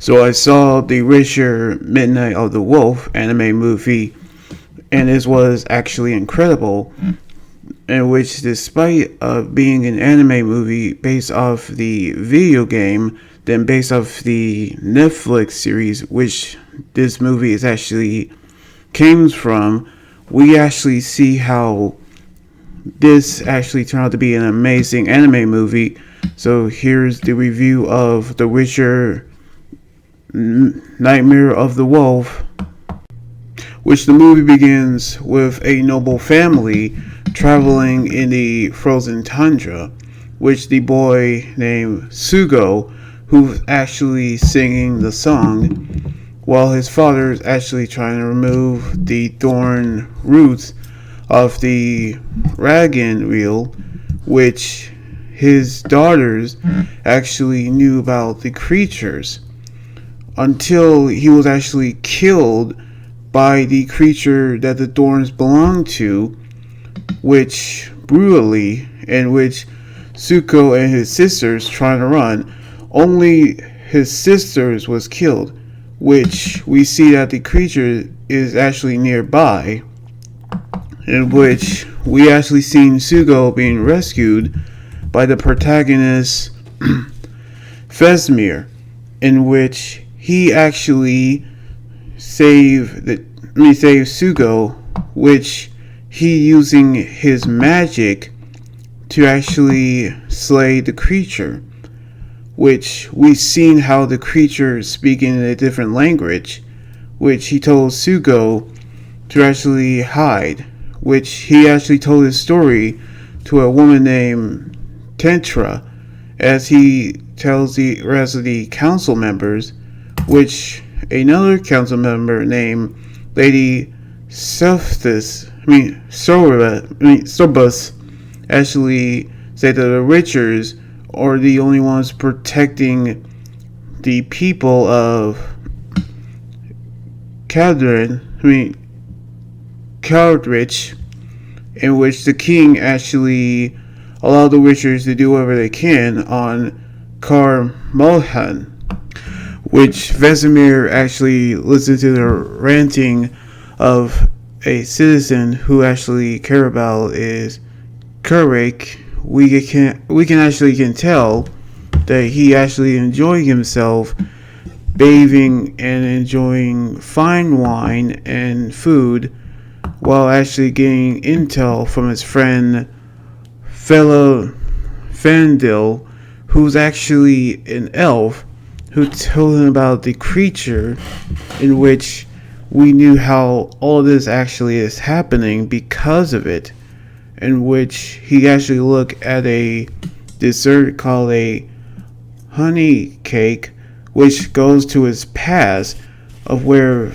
So I saw the Witcher Midnight of the Wolf anime movie, and this was actually incredible. In which, despite being an anime movie based off the video game, then based off the Netflix series, which this movie is actually came from, we actually see how this actually turned out to be an amazing anime movie. So here's the review of The Witcher Nightmare of the Wolf, which the movie begins with a noble family traveling in the frozen tundra, which the boy named Sugo, who's actually singing the song, while his father is actually trying to remove the thorn roots of the Ragan wheel, which his daughters actually knew about the creatures, until he was actually killed by the creature that the thorns belonged to, which brutally, in which Suko and his sisters trying to run. Only his sisters was killed, which we see that the creature is actually nearby, in which we actually seen Sugo being rescued by the protagonist Fesmir, in which he actually saved Sugo, which he using his magic to actually slay the creature, which we seen how the creature is speaking in a different language, which he told Sugo to actually hide, which he actually told his story to a woman named Tentra, as he tells the rest of the council members, which another council member named Lady Sorbus actually said that the Richards are the only ones protecting the people of Caldrich, in which the king actually allowed the Witchers to do whatever they can on Carmohan, which Vesemir actually listened to the ranting of a citizen who actually care about is Kurik. We can actually tell that he actually enjoying himself bathing and enjoying fine wine and food, while actually getting intel from his friend fellow Fandil, who's actually an elf, who told him about the creature, in which we knew how all this actually is happening because of it, in which he actually looked at a dessert called a honey cake, which goes to his past of where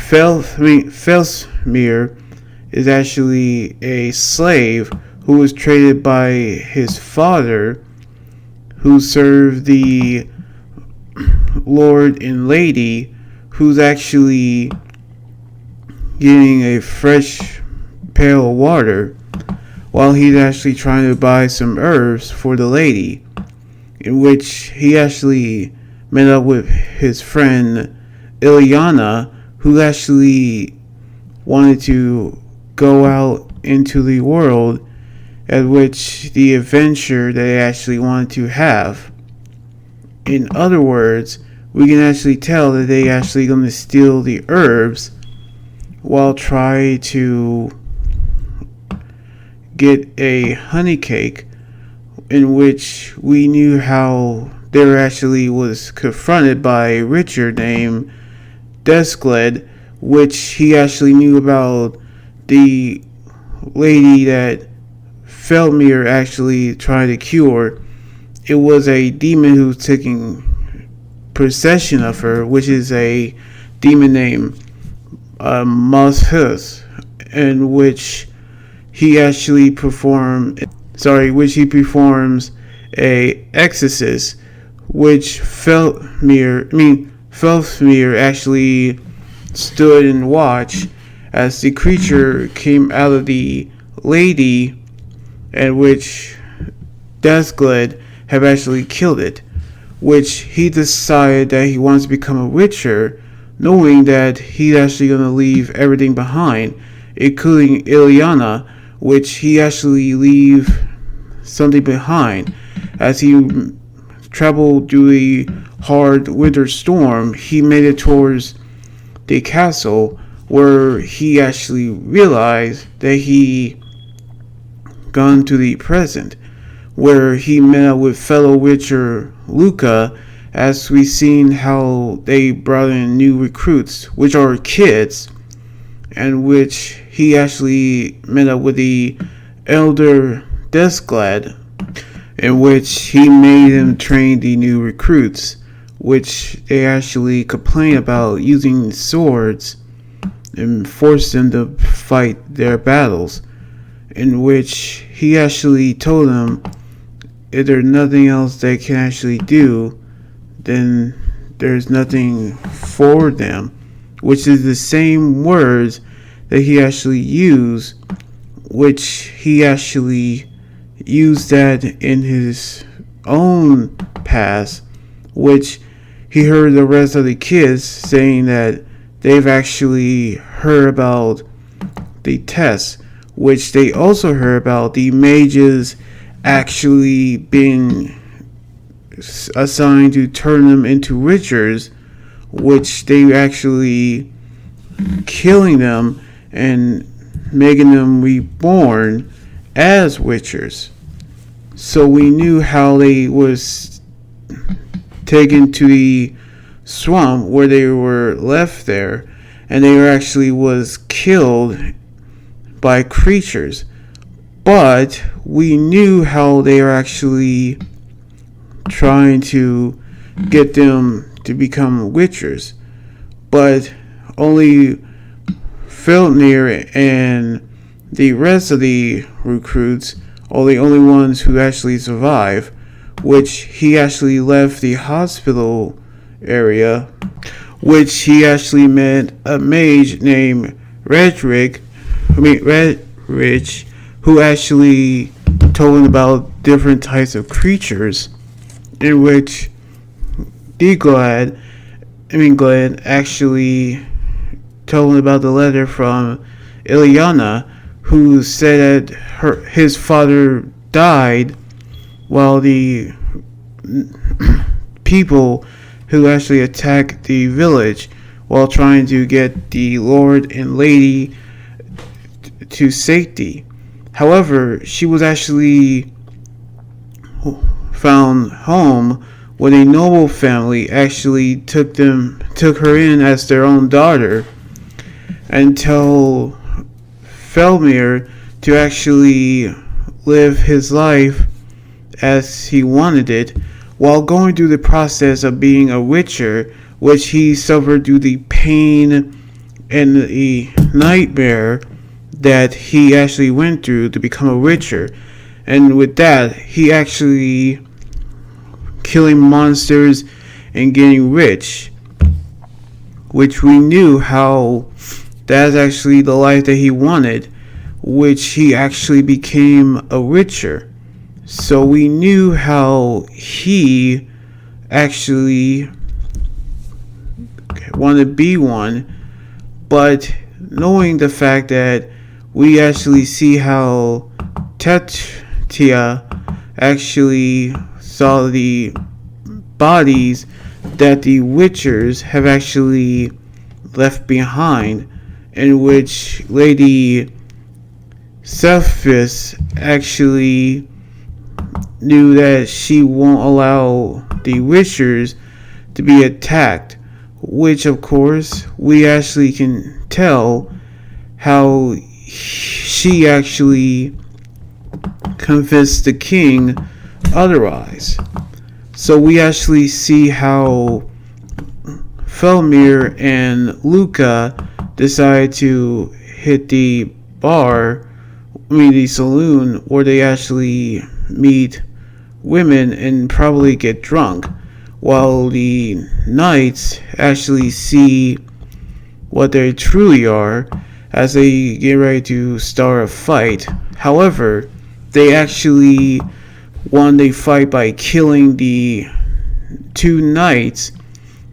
Felsmir is actually a slave who was traded by his father, who served the Lord and Lady, who's actually getting a fresh pail of water, while he's actually trying to buy some herbs for the lady, in which he actually met up with his friend Ilyana, who actually wanted to go out into the world, at which the adventure they actually wanted to have. In other words, we can actually tell that they actually going to steal the herbs while try to get a honey cake, in which we knew how there actually was confronted by a Richard named Desgled, which he actually knew about the lady that Felmir actually tried to cure. It was a demon who's taking possession of her, which is a demon named Moshus, in which he actually performs a exorcist, which Felmir actually stood and watched as the creature came out of the lady, at which Desgled have actually killed it, which he decided that he wants to become a witcher, knowing that he's actually going to leave everything behind, including Ilyana, which he actually leave something behind. As he traveled through the hard winter storm, he made it towards the castle, where he actually realized that he gone to the present, where he met up with fellow witcher Luca, as we seen how they brought in new recruits, which are kids, and which he actually met up with the elder Desglad, in which he made him train the new recruits, which they actually complain about using swords and force them to fight their battles, in which he actually told them if there's nothing else they can actually do, then there's nothing for them, which is the same words that he actually used, which he actually used that in his own past, which he heard the rest of the kids saying that they've actually heard about the tests, which they also heard about the mages actually being assigned to turn them into witchers, which they actually killing them and making them reborn as witchers. So we knew how they was taken to the swamp where they were left there, and they were actually was killed by creatures. But we knew how they are actually trying to get them to become witchers. But only Felnir and the rest of the recruits are the only ones who actually survive, which he actually left the hospital area, which he actually met a mage named Redrich, who actually told him about different types of creatures, in which Glad actually told him about the letter from Ilyana, who said that his father died while the people who actually attacked the village while trying to get the Lord and Lady to safety. However, she was actually found home when a noble family actually took her in as their own daughter, and told Felmir to actually live his life as he wanted it, while going through the process of being a witcher, which he suffered through the pain and the nightmare that he actually went through to become a witcher. And with that, he actually killing monsters and getting rich, which we knew how that's actually the life that he wanted, which he actually became a witcher. So we knew how he actually wanted to be one, but knowing the fact that we actually see how Tetia actually saw the bodies that the witchers have actually left behind, in which Lady Cephas actually knew that she won't allow the witchers to be attacked, which of course we actually can tell how she actually convinced the king otherwise. So we actually see how Felmir and Luca decide to hit the saloon, where they actually meet women and probably get drunk, while the knights actually see what they truly are as they get ready to start a fight. However, they actually won the fight by killing the two knights,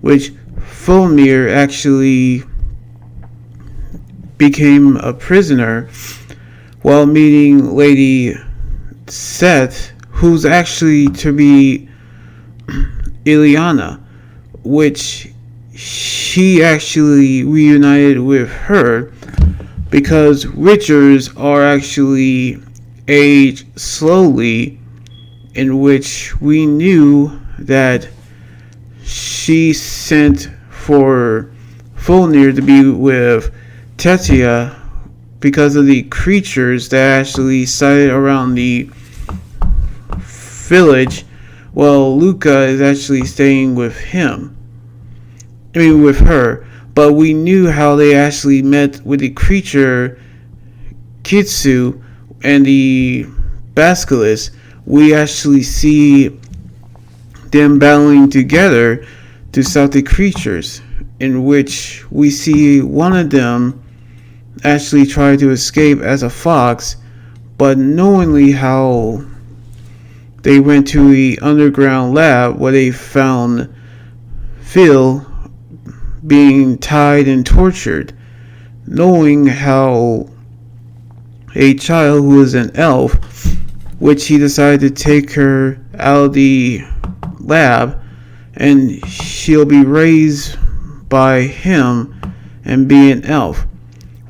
which Fulmir actually became a prisoner while meeting Lady Seth, who's actually to be Ilyana, which she actually reunited with her because witchers are actually aged slowly, in which we knew that she sent for Fulnir to be with Tetia because of the creatures that actually sighted around the village, while Luca is actually staying with with her. But we knew how they actually met with the creature Kitsu and the Basilisk. We actually see them battling together to stop the creatures, in which we see one of them actually try to escape as a fox, but knowingly how they went to the underground lab where they found Phil being tied and tortured, knowing how a child who is an elf, which he decided to take her out of the lab and she'll be raised by him and be an elf.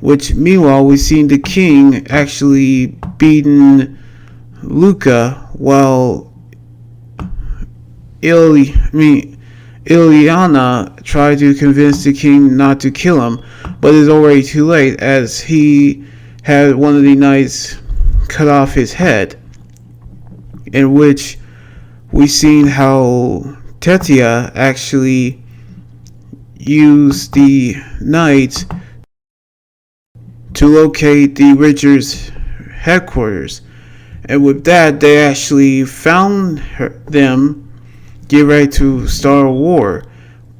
Which meanwhile we've seen the king actually beating Luca while Ilyana tried to convince the king not to kill him, but it's already too late as he had one of the knights cut off his head, in which we've seen how Tetia actually used the knights to locate the Witcher's headquarters. And with that, they actually found them, get ready to start a war.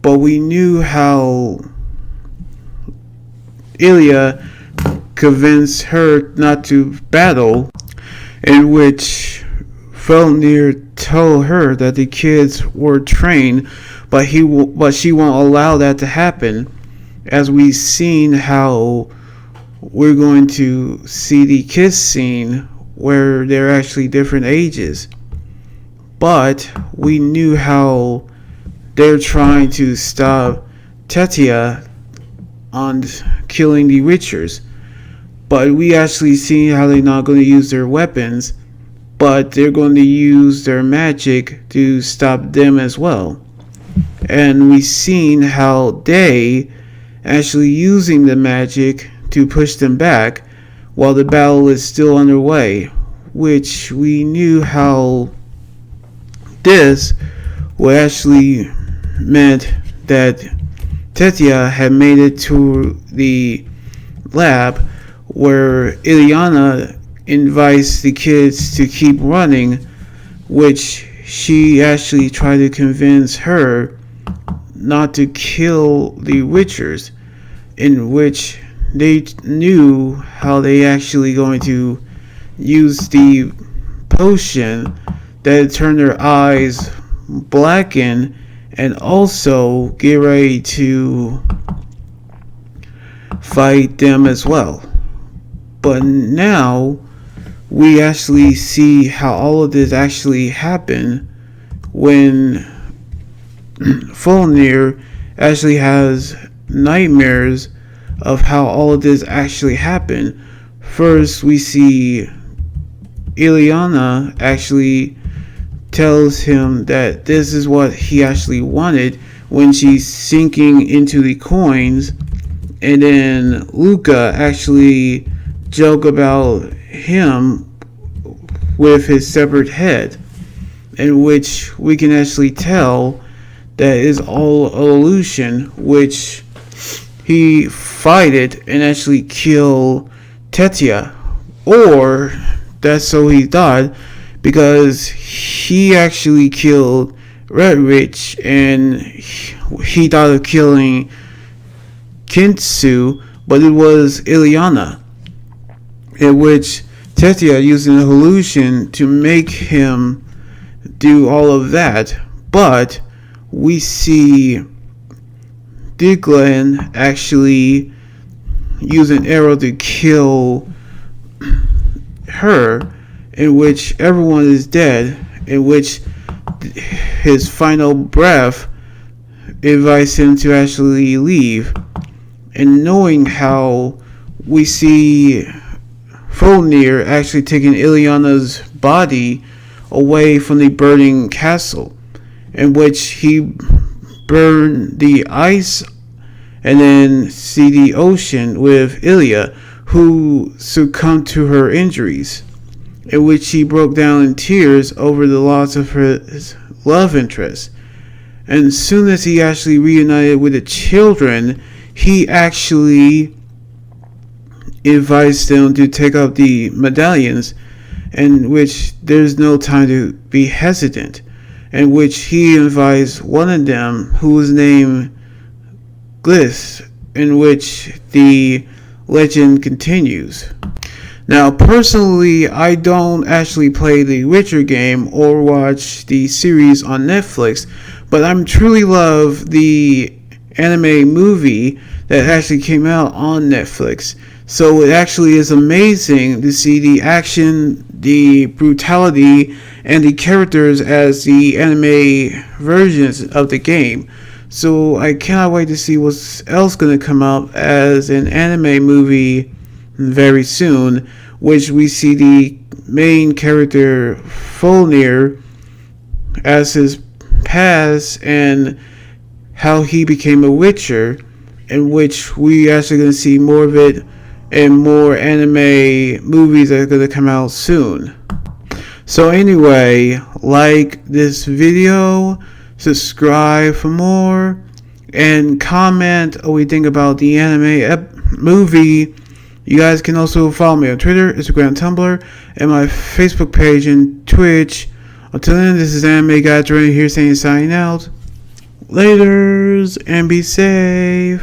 But we knew how Ilya convinced her not to battle, in which Felnir told her that the kids were trained, but she won't allow that to happen, as we've seen how we're going to see the kiss scene where they're actually different ages. But we knew how they're trying to stop Tetia on killing the Witchers. But we actually see how they're not going to use their weapons, but they're going to use their magic to stop them as well. And we've seen how they actually using the magic to push them back while the battle is still underway, which we knew how this would actually meant that Tetia had made it to the lab where Ilyana invites the kids to keep running, which she actually tried to convince her not to kill the Witchers, in which they knew how they actually going to use the potion that turned their eyes blacken and also get ready to fight them as well. But now we actually see how all of this actually happened when Fulnir actually has nightmares of how all of this actually happened. First, we see Ilyana actually tells him that this is what he actually wanted when she's sinking into the coins, and then Luca actually joke about him with his severed head, in which we can actually tell that is all an illusion, which he fighted and actually killed Tetia, or that's so he thought, because he actually killed Redwitch and he thought of killing Kintsu, but it was Ilyana, in which Tetia used an illusion to make him do all of that. But we see Diglin actually use an arrow to kill her, in which everyone is dead, in which his final breath invites him to actually leave. And knowing how we see Folnir actually taking Ilyana's body away from the burning castle, in which he burned the ice and then see the ocean with Ilya, who succumbed to her injuries, in which she broke down in tears over the loss of her love interest. And as soon as he actually reunited with the children, he actually invites them to take up the medallions, in which there's no time to be hesitant, in which he invites one of them, who is named Gliss, in which the legend continues. Now, personally, I don't actually play the Witcher game or watch the series on Netflix, but I'm truly love the anime movie that actually came out on Netflix. So it actually is amazing to see the action, the brutality, and the characters as the anime versions of the game. So I cannot wait to see what's else going to come out as an anime movie very soon, which we see the main character Folnir as his past and how he became a Witcher, in which we actually going to see more of it and more anime movies that are going to come out soon. So anyway, like this video, subscribe for more, and comment what you think about the anime movie. You guys can also follow me on Twitter, Instagram, Tumblr, and my Facebook page and Twitch. Until then, this is Anime Guy Jordan here saying signing out. Laters, and be safe.